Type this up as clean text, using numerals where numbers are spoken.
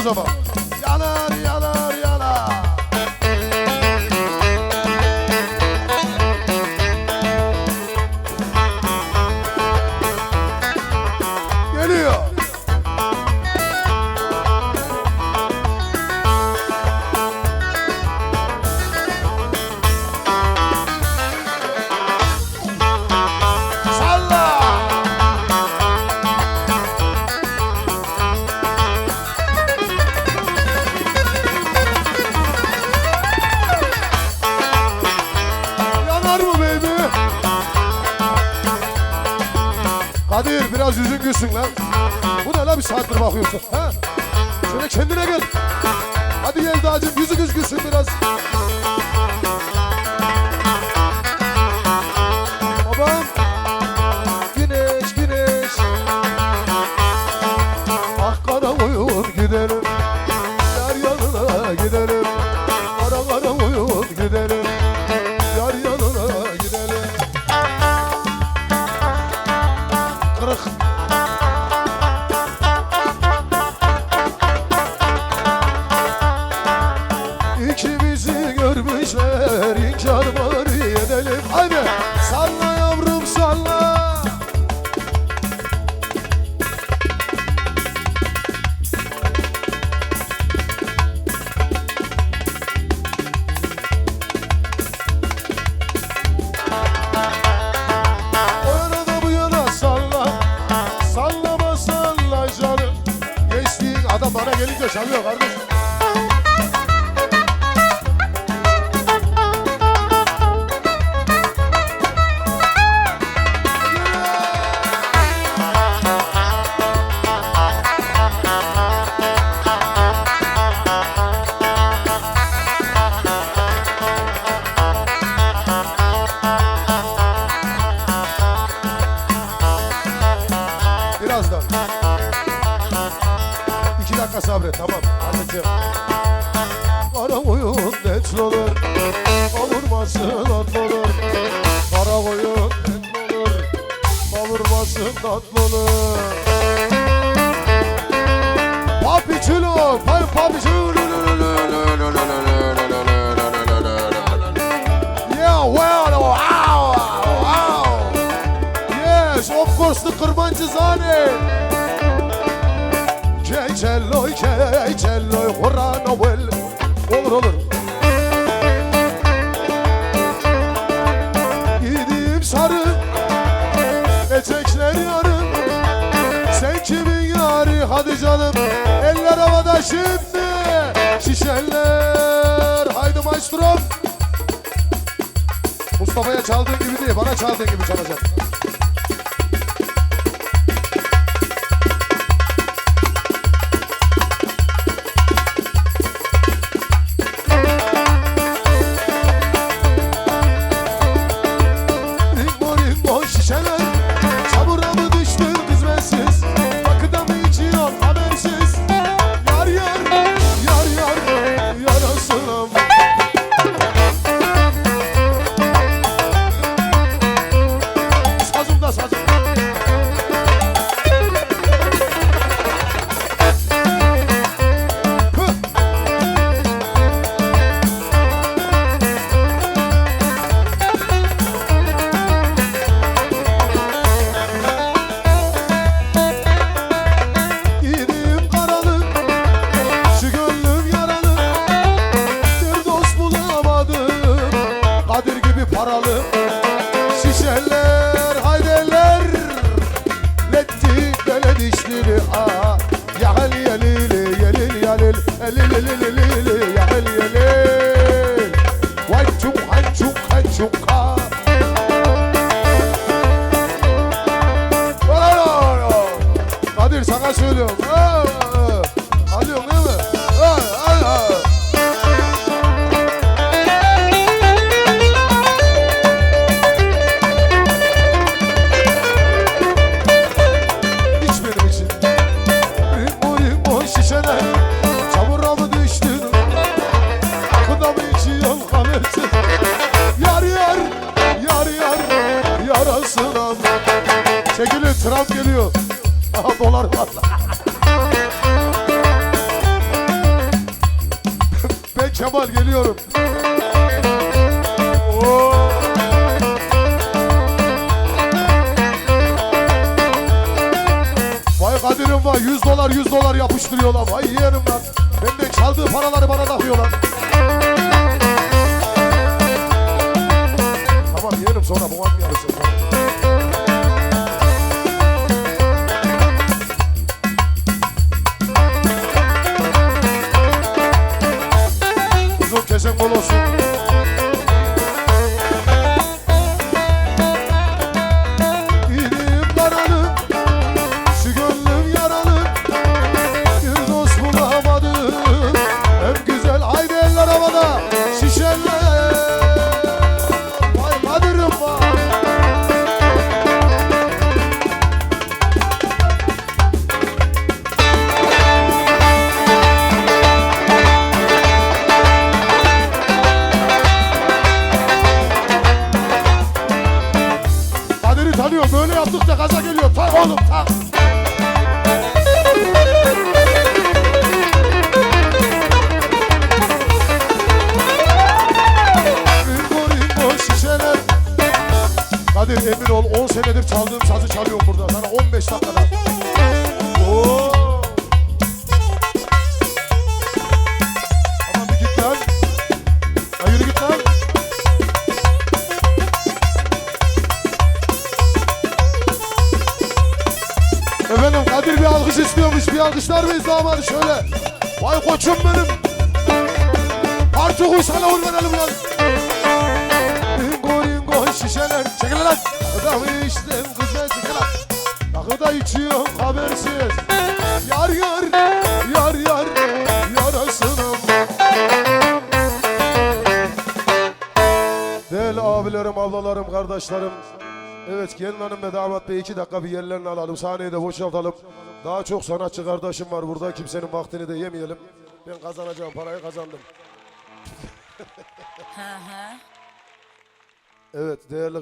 o zaman. Yanar yanar yanar. Geliyor. Kadir biraz yüzün gülsün lan. Bu ne lan, bir saattir bakıyorsun ha? Şöyle kendine gel. Hadi gel dağcım, yüzün gülsün biraz. Babam. Güneş güneş. Ah kara koyun giderim. Yar yanına giderim. Kara kara koyun giderim. Yar yanına giderim. Kırık. İkimizi görmüşler, inkar bari edelim. Haydi salla yavrum salla. Adam bana gelince çalıyor kardeşim. Birazdan. 2 dakika sabret, tamam anlatacağım. Kara koyun etli olur, kavurmasın tatlı olur. Kara koyun etli olur, kavurmasın tatlı olur. Papi çilo, papi çilo. Yeah, well, wow, wow. Yes, of course the kırmancı zane. Celloy, celloy, Kur'an avel. Olur olur. Gideyim sarı, etekler yarın. Sen kimin yari, hadi canım. Eller havada şimdi. Şişeler, haydi maestro. Mustafa'ya çaldığın gibi değil, bana çaldığın gibi çalacaksın. Paralı şişeler, haydeler. Letti bele dişleri ha. Yahel yelili yelil yelil. Elil elil elil yahel yelil. Vançuk hançuk hançuk ha. Kadir sana söylüyorum. Alıyorsun değil mi? Çekilin, Trump geliyor. Aha dolar var. Kemal geliyorum. Oo. Vay Kadir'im var, $100 yapıştırıyorlar. Vay yerim lan. Benden çaldığı paraları bana takıyorlar. Tamam yerim sonra bu an yarısı. Uzun kesen bol olsun. Dilim daralım, şu gönlüm yaralı. Bir dost bulamadım. Hem güzel haydi eller havada. Şişeler. Vay Kadir'im var. Kadir'i tanıyor. Böyle yaptıkça gaza geliyor. Tak oğlum tak. Şişeler. Kadir emin ol 10 senedir çaldığım sazı çalıyorum burada. Sana 15 dakikada. Oo. Tamam bir git lan. Ya yürü git lan. Efendim Kadir bir alkış istiyormuş. Bir alkışlar mıyız damadı şöyle. Vay koçum benim. Parça kuy sana vur verelim lan. Şişeler çekil lan. Takıda içtim kızı çekil lan. Takıda içiyorum habersiz. Yar yar yar yar yarasınım. Değerli abilerim, ablalarım, kardeşlerim. Evet gelin hanım ve damat bey 2 dakika bir yerlerini alalım. Sahneyi de boşaltalım. Daha çok sanatçı kardeşim var burada. Kimsenin vaktini de yemeyelim. Ben kazanacağım parayı kazandım. Evet değerli